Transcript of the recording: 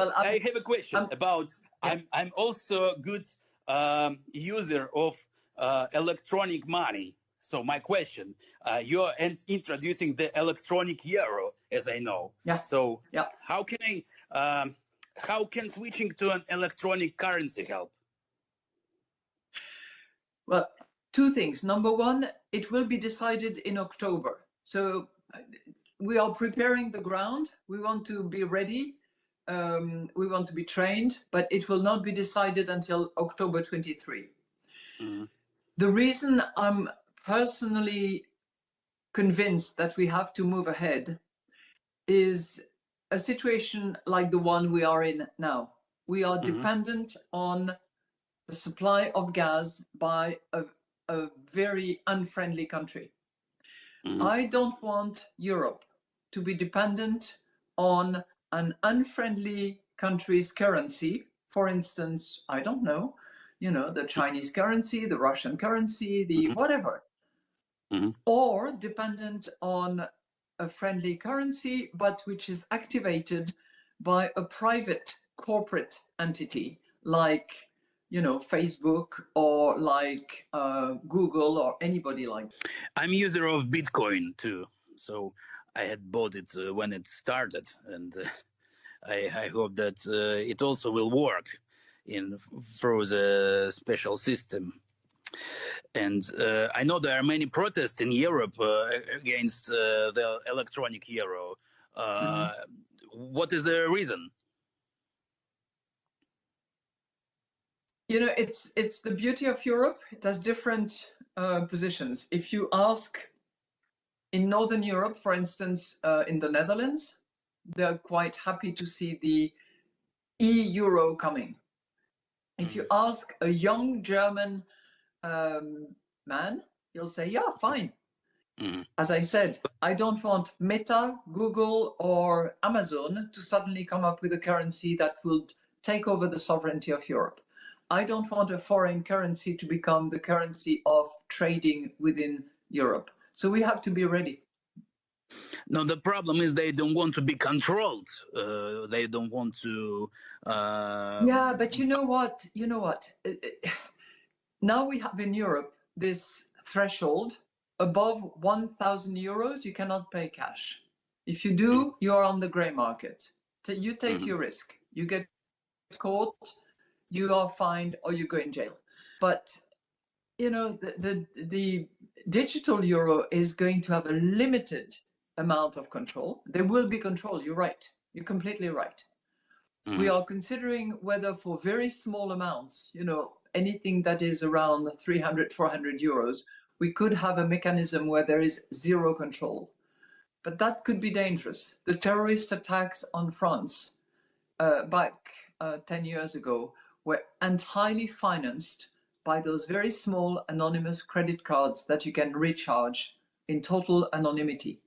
Well, I have a question about. Yeah. I'm also a good user of electronic money. So my question: you're introducing the electronic euro, as I know. Yeah. So Yeah. how can I? How can switching to an electronic currency help? Well, two things. Number one, it will be decided in October. So we are preparing the ground. We want to be ready. We want to be trained, but it will not be decided until October 23. Mm-hmm. The reason I'm personally convinced that we have to move ahead is a situation like the one we are in now. We are dependent on the supply of gas by a very unfriendly country. I don't want Europe to be dependent on an unfriendly country's currency. For instance, I don't know, the Chinese currency, the Russian currency, the whatever, or dependent on a friendly currency, but which is activated by a private corporate entity like Facebook or like Google or anybody like that. I'm user of Bitcoin too, so I had bought it when it started, and I hope that it also will work through the special system. And I know there are many protests in Europe against the electronic euro. What is the reason? It's the beauty of Europe. It has different positions. If you ask in Northern Europe, for instance, in the Netherlands, they're quite happy to see the e-euro coming. If you ask a young German man, he'll say, yeah, fine. As I said, I don't want Meta, Google, or Amazon to suddenly come up with a currency that would take over the sovereignty of Europe. I don't want a foreign currency to become the currency of trading within Europe. So we have to be ready. No, the problem is they don't want to be controlled. They don't want to. Yeah, but you know what? Now we have in Europe this threshold. Above 1,000 euros, you cannot pay cash. If you do, you are on the gray market. So you take your risk. You get caught, you are fined, or you go in jail. But the digital euro is going to have a limited amount of control. There will be control. You're right. You're completely right. We are considering whether for very small amounts, anything that is around 300, 400 euros, we could have a mechanism where there is zero control. But that could be dangerous. The terrorist attacks on France back 10 years ago were entirely financed by those very small anonymous credit cards that you can recharge in total anonymity.